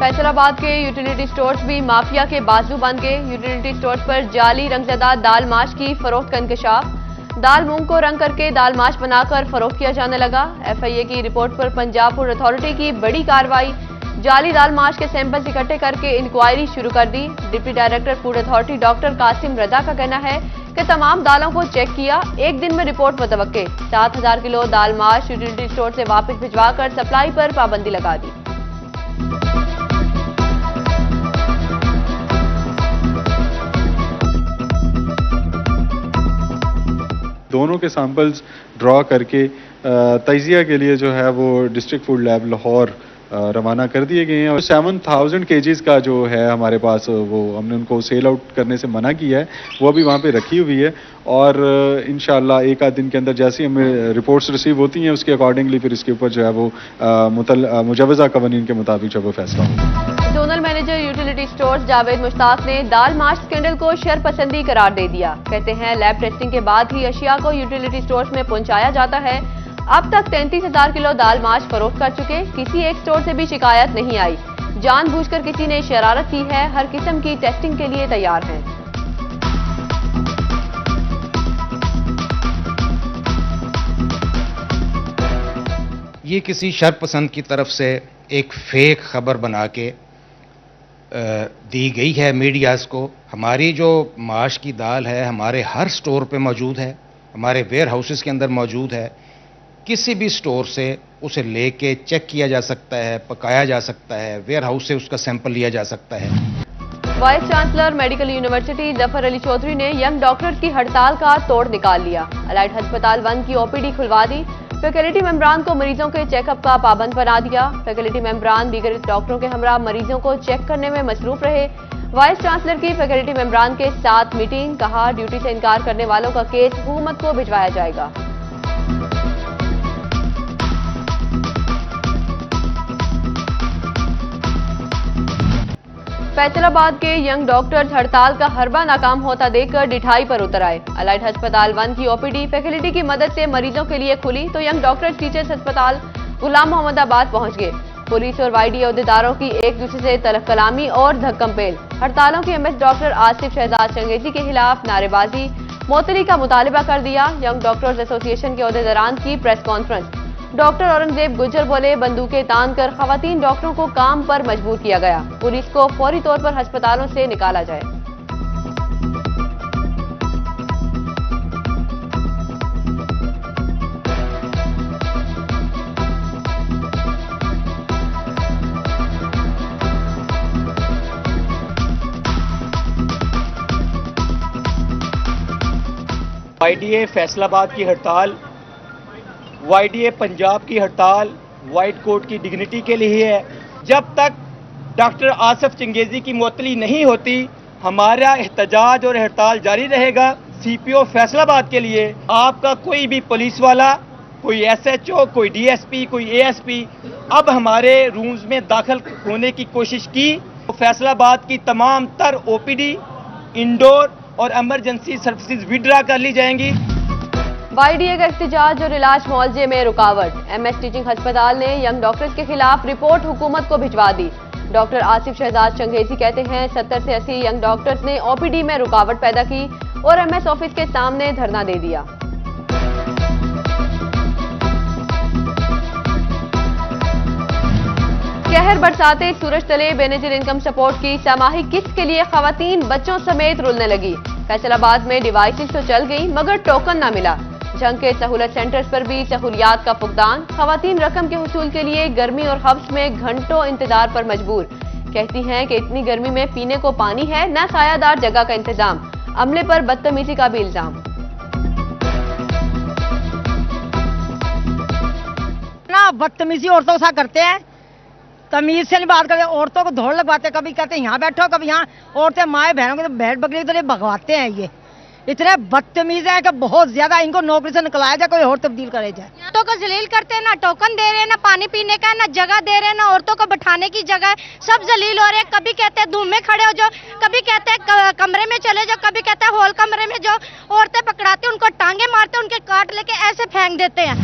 फैसलाबाद के utility stores भी mafia के बाजू बन गए। यूटिलिटी स्टोर्स पर जाली रंगजदा दाल माश की फरोख्त का इंकशाफ। दाल मूंग को रंग करके दाल माश बनाकर फरोख्त किया जाने लगा। एफआईए की रिपोर्ट पर पंजाब फूड अथॉरिटी की बड़ी कार्रवाई। जाली दाल माश के सैंपल्स इकट्ठे करके इंक्वायरी शुरू कर दी। Deputy director food authority doctor Qasim Raza का कहना है कि तमाम दालों को चेक किया, एक दिन में रिपोर्ट मुतवक्के। 7,000 किलो दाल माश यूटिलिटी स्टोर से वापस भिजवाकर सप्लाई पर पाबंदी लगा दी। दोनों के सैंपल्स ड्रॉ करके तजिया के लिए जो है वो डिस्ट्रिक्ट फूड लैब लाहौर रवाना कर दिए गए हैं। और 7,000 केजीज का जो है हमारे पास वो हमने उनको सेल आउट करने से मना किया है, वो अभी वहाँ पे रखी हुई है। और इंशाल्लाह एक आध दिन के अंदर जैसे ही हमें रिपोर्ट्स रिसीव होती हैं उसके अकॉर्डिंगली फिर इसके ऊपर जो है वो मुजवज़ा कवानीन के मुताबिक जो वो फैसला होगा। Zonal manager utility stores Javed Mushtaq ने दाल माश स्कैंडल को शरपसंदी करार दे दिया। कहते हैं लैब टेस्टिंग के बाद ही अशिया को यूटिलिटी स्टोर्स में पहुंचाया जाता है। अब तक 33,000 किलो दाल माश फरोख्त कर चुके। किसी एक स्टोर से भी शिकायत नहीं आई। जानबूझकर किसी ने शरारत की है। हर किस्म की टेस्टिंग के लिए तैयार हैं। ये किसी शरपसंद की तरफ से एक फेक खबर बना के दी गई है मीडियाज़ को। हमारी जो माश की दाल है हमारे हर स्टोर पे मौजूद है, हमारे वेयर हाउसेस के अंदर मौजूद है। किसी भी स्टोर से उसे लेके चेक किया जा सकता है, पकाया जा सकता है, वेयर हाउस से उसका सैंपल लिया जा सकता है। Vice chancellor medical university Zafar Ali Chaudhry ने यंग डॉक्टर्स की हड़ताल का तोड़ निकाल लिया। अलाइड अस्पताल 1 की ओपीडी खुलवा दी। फैकल्टी मेंबरान को मरीजों के चेकअप का पाबंद बना दिया। फैकल्टी मेंबरान दीगर डॉक्टरों के हमरा मरीजों को चेक करने में मसरूफ रहे। वाइस चांसलर की फैकल्टी मेंबरान के साथ मीटिंग। कहा ड्यूटी से इनकार करने वालों का केस हुकूमत को भिजवाया जाएगा। फैसलाबाद के यंग डॉक्टर्स हड़ताल का हरबा नाकाम होता देखकर डिठाई पर उतर आए। अलाइड अस्पताल 1 की ओपीडी फैकल्टी की मदद से मरीजों के लिए खुली तो यंग डॉक्टर्स टीचर्स अस्पताल गुलाम मोहम्मदाबाद पहुंच गए। पुलिस और वाईडी अहदेदारों की एक दूसरे से तलफ कलामी और धक्कमपेल। हड़तालों की एमएस डॉक्टर आसिफ शहजाद चंगेजी के खिलाफ नारेबाजी मुअत्तली का मुतालबा कर दिया। यंग डॉक्टर्स एसोसिएशन के अहदेदारान की press conference. Doctor Aurangzeb Gujjar बोले बंदूकें तान कर खवातीन डॉक्टरों को काम पर मजबूर किया गया। पुलिस को फौरी तौर पर अस्पतालों से निकाला जाए। वाईडीए फैसलाबाद की हड़ताल, वाईडीए पंजाब की हड़ताल वाइट कोट की डिग्निटी के लिए है। जब तक डॉक्टर आसिफ चंगेजी की मुअत्तली नहीं होती हमारा एहतजाज और हड़ताल जारी रहेगा। सीपीओ फैसलाबाद के लिए आपका कोई भी पुलिस वाला, कोई एसएचओ, कोई डीएसपी, कोई एएसपी अब हमारे रूम्स में दाखिल होने की कोशिश की तो फैसलाबाद की तमाम तर ओपीडी, इंडोर और इमरजेंसी सर्विसेज विड्रा कर ली जाएंगी। वाईडीए का एहतजाज और इलाज मुआवजे में रुकावट। एमएस टीचिंग अस्पताल ने यंग डॉक्टर्स के खिलाफ रिपोर्ट हुकूमत को भिजवा दी। डॉक्टर आसिफ शहजाद चंगेजी कहते हैं 70 से 80 यंग डॉक्टर्स ने ओपीडी में रुकावट पैदा की और एमएस ऑफिस के सामने धरना दे दिया। कहर बरसाते सूरज तले बेनजीर इनकम सपोर्ट की सामाहिक किस्त के लिए खवातीन बच्चों समेत रुलने लगी। फैसलाबाद में डिवाइसेस तो चल गई मगर टोकन ना मिला। जंग के सहूलत सेंटर्स पर भी सहूलियात का फुकदान। खवातीन रकम के हुसूल के लिए गर्मी और हब्स में घंटों इंतजार पर मजबूर। कहती हैं कि इतनी गर्मी में पीने को पानी है न सायादार जगह का इंतजाम। अमले पर बदतमीजी का भी इल्जाम। ना बदतमीजी औरतों से करते हैं, तमीज से नहीं बात करते। औरतों को धोड़ लगवाते, कभी कहते हैं यहाँ बैठो, कभी यहाँ। औरतें माए बहनों को तो भेड़ बकरी की तरह भगवाते हैं। ये इतने बदतमीज है कि बहुत ज्यादा। इनको नौकरी से निकलाया जाए, कोई और तब्दील करे जाए। औरतों को जलील करते हैं, ना टोकन दे रहे हैं, ना पानी पीने का, ना जगह दे रहे हैं, ना औरतों को बैठाने की जगह। सब जलील हो रहे हैं। कभी कहते हैं धूम में खड़े हो जाओ, कभी कहते हैं कमरे में चले जाओ, कभी कहते हैं हॉल कमरे में जाओ। औरतें पकड़ाते, उनको टांगे मारते, उनके काट लेके ऐसे फेंक देते हैं।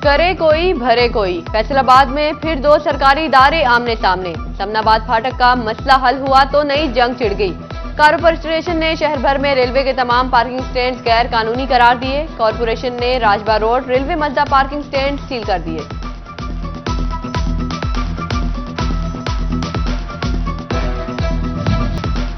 करे कोई भरे कोई। फैसलाबाद में फिर दो सरकारी इदारे आमने सामने। समनाबाद फाटक का मसला हल हुआ तो नई जंग छिड़ गई। कॉरपोरेशन ने शहर भर में रेलवे के तमाम पार्किंग स्टैंड गैर कानूनी करार दिए। कॉरपोरेशन ने राजबा रोड रेलवे मज्दा पार्किंग स्टैंड सील कर दिए।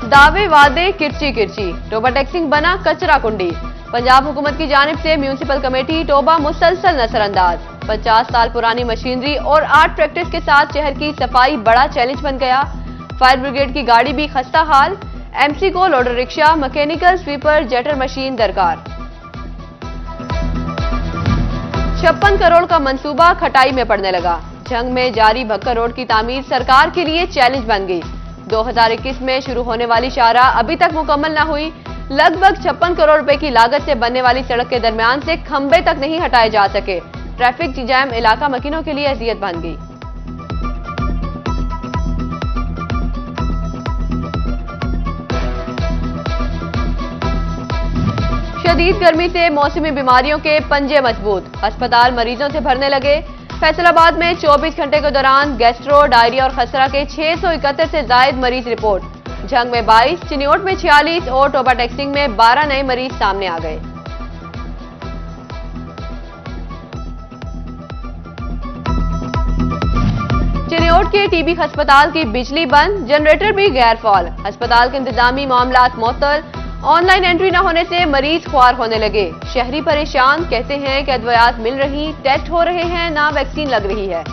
दावे वादे किरची किरची। टोबा टैक्सिंग बना कचरा कुंडी। पंजाब हुकूमत की जानिब से म्यूनिसिपल कमेटी टोबा मुसलसल नजरअंदाज। 50 साल पुरानी मशीनरी और आर्ट प्रैक्टिस के साथ शहर की सफाई बड़ा चैलेंज बन गया। फायर ब्रिगेड की गाड़ी भी खस्ता हाल। एमसी को loader rickshaw, mechanical sweeper, jetter machine दरकार। 56 करोड़ का मंसूबा खटाई में पड़ने लगा। जंग में जारी भक्कर रोड की तामीर सरकार के लिए चैलेंज बन गई। 2021 में शुरू होने वाली शाहराह अभी तक मुकम्मल न हुई। लगभग 56 करोड़ रुपए की लागत से बनने वाली सड़क के दरमियान से खंबे तक नहीं हटाए जा सके। ट्रैफिक जैम इलाका मकीनों के लिए अजियत बन गई। शदीद गर्मी से मौसमी बीमारियों के पंजे मजबूत। अस्पताल मरीजों से भरने लगे। फैसलाबाद में 24 घंटे के दौरान गैस्ट्रो, डायरिया और खसरा के 631 से जायद मरीज रिपोर्ट। जंग में 22, चिन्योट में 46 और टोबा टैक्सिंग में 12 नए मरीज सामने आ गए। चिन्योट के टीबी अस्पताल की बिजली बंद, जनरेटर भी गैर फॉल। अस्पताल के इंतजामी मामलात मुअत्तल। ऑनलाइन एंट्री न होने से मरीज ख्वार होने लगे। शहरी परेशान, कहते हैं कि अद्वियात मिल रही, टेस्ट हो रहे हैं, ना वैक्सीन लग रही है।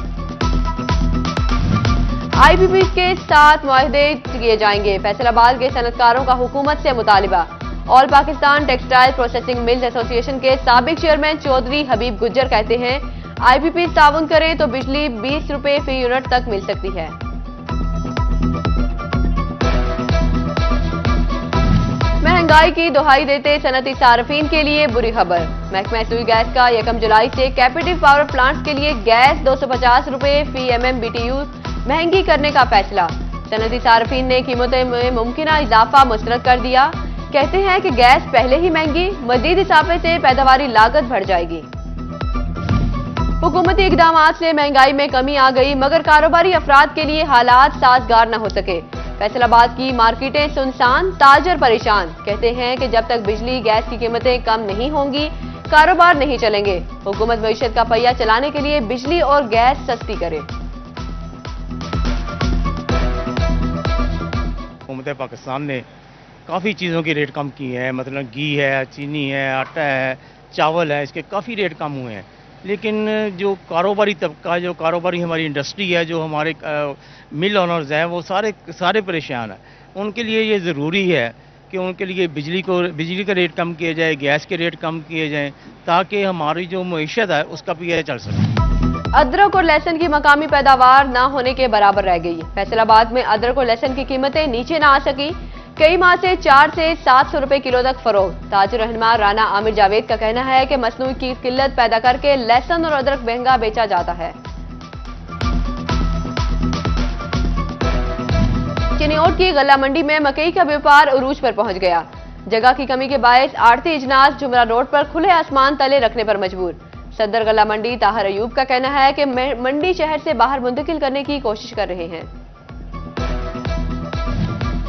आईपीपी के साथ मुआहदे किए जाएंगे। फैसलाबाद के सनतकारों का हुकूमत से मुतालिबा। All Pakistan textile processing mills association के साबिक चेयरमैन चौधरी हबीब गुज्जर कहते हैं, आईपीपी ताउन करें तो बिजली 20 रुपए फी यूनिट तक मिल सकती है। महंगाई की दुहाई देते सनती सार्फिन के लिए बुरी खबर। महकमा सुई गैस का 1 जुलाई से कैपेटिव पावर प्लांट्स के लिए गैस 250 रुपए फी MMBTU महंगी करने का फैसला। सनती सार्फिन ने कीमतों में मुमकिना इजाफा मुस्तरद कर दिया। कहते हैं कि गैस पहले ही महंगी, मजीद इजाफे से पैदावारी लागत बढ़ जाएगी। हुकूमती इकदाम से महंगाई में कमी आ गई, मगर कारोबारी अफराद के लिए हालात साजगार न हो सके। फैसलाबाद की मार्केटें सुनसान, ताजर परेशान। कहते हैं कि जब तक बिजली गैस की कीमतें कम नहीं होंगी, कारोबार नहीं चलेंगे। हुकूमत मईशत का पहिया चलाने के लिए बिजली और गैस सस्ती करे। हुकूमत पाकिस्तान ने काफ़ी चीज़ों के रेट कम किए हैं, मतलब घी है, चीनी है, आटा है, चावल है, इसके काफ़ी रेट कम हुए हैं। लेकिन जो कारोबारी तबका, जो कारोबारी हमारी इंडस्ट्री है, जो हमारे मिल ओनर्स हैं, वो सारे परेशान हैं। उनके लिए ये ज़रूरी है कि उनके लिए बिजली का रेट कम किया जाए, गैस के रेट कम किए जाएँ, ताकि हमारी जो मईशत है उसका पहिया चल सके। अदरक और लहसुन की मकामी पैदावार न होने के बराबर रह गई। फैसलाबाद में अदरक और लहसुन की कीमतें नीचे न आ सकी। कई माह से 400 से 700 रुपए किलो तक फरोख्त। ताजिर रहनुमा राना आमिर जावेद का कहना है कि मसनूई की किल्लत पैदा करके लहसुन और अदरक महंगा बेचा जाता है। चिन्योट की गल्ला मंडी में मकई का व्यापार उरूज पर पहुंच गया। जगह की कमी के बायस आड़ती इजनास जुमरा रोड पर खुले आसमान तले रखने पर मजबूर। सदर गल्ला मंडी ताहर अयूब का कहना है कि मंडी शहर से बाहर मुंतकिल करने की कोशिश कर रहे हैं।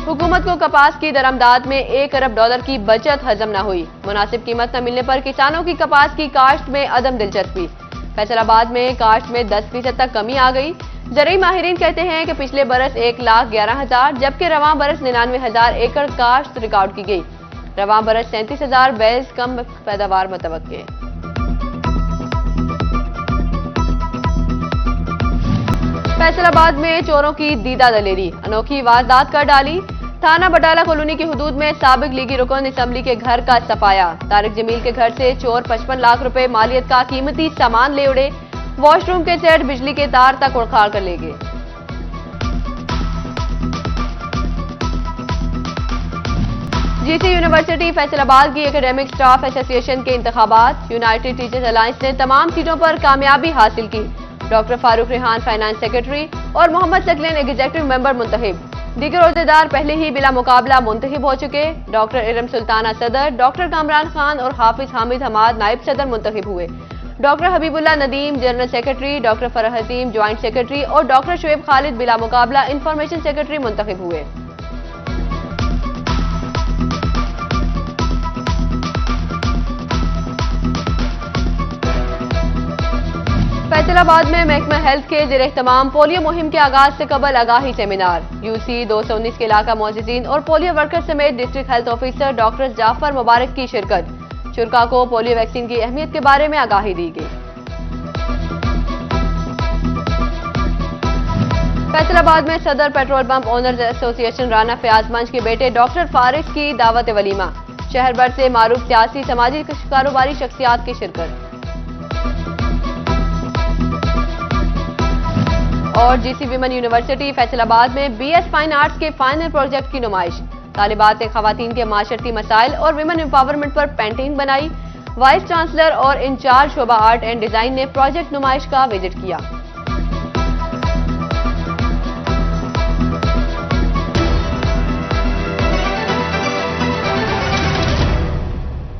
हुकूमत को कपास की दरामदाद में $1 अरब की बचत हजम न हुई। मुनासिब कीमत न मिलने पर किसानों की कपास की काश्त में अदम दिलचस्पी। फैसलाबाद में काश्त में 10% तक कमी आ गई। ज़रई माहिरीन कहते हैं कि पिछले बरस 1,11,000 जबकि रवां बरस 99,000 एकड़ काश्त रिकॉर्ड की गई। रवां बरस 37,000 बैल कम पैदावार मुतवक्के। फैसलाबाद में चोरों की दीदा दलेरी, अनोखी वारदात कर डाली। थाना बटाला कॉलोनी की हुदूद में साबिक लीगी रुकन असम्बली के घर का सफाया। तारिक जमील के घर से चोर 55 लाख रुपए मालियत का कीमती सामान ले उड़े। वॉशरूम के सेट, बिजली के तार तक उखाड़ कर ले गए। जीसी यूनिवर्सिटी फैसलाबाद की एकेडमिक स्टाफ एसोसिएशन के इंतखाबात। यूनाइटेड टीचर्स अलायंस ने तमाम सीटों पर कामयाबी हासिल की। Doctor Farooq Rehan finance secretary और मोहम्मद सकलेन एग्जीक्यूटिव मेंबर मुंतखब। दीगर अहदेदार पहले ही बिला मुकाबला मुंतखब हो चुके। डॉक्टर इरम सुल्ताना सदर, डॉक्टर कामरान खान और हाफिज हामिद हमाद नायब सदर मुंतखब हुए। Doctor Habibullah Nadeem general secretary, doctor Farah Hasim joint secretary और डॉक्टर शुएब खालिद बिला मुकाबला इंफॉर्मेशन सेक्रेटरी मुंतखब हुए। फैसलाबाद में महकमा हेल्थ के ज़ेर एहतमाम पोलियो मुहिम के आगाज से कबल आगाही सेमिनार। यूसी 219 के इलाका मोअज़्ज़िज़ीन और पोलियो वर्कर समेत district health officer doctor Jafar Mubarak की शिरकत। शुरका को पोलियो वैक्सीन की अहमियत के बारे में आगाही दी गई। फैसलाबाद में सदर petrol pump owners association Rana Fayaz Manch के बेटे डॉक्टर फारिस की दावत वलीमा। शहर भर से मारूफ सियासी समाजी कारोबारी शख्सियात की शिरकत। और जीसी विमेन यूनिवर्सिटी फैसलाबाद में बीएस फाइन आर्ट्स के फाइनल प्रोजेक्ट की नुमाइश। तालिबात ने खवातीन के माशरती मसाइल और विमेन एम्पावरमेंट पर पेंटिंग बनाई। वाइस चांसलर और in charge Shobha art and design ने प्रोजेक्ट नुमाइश का विजिट किया।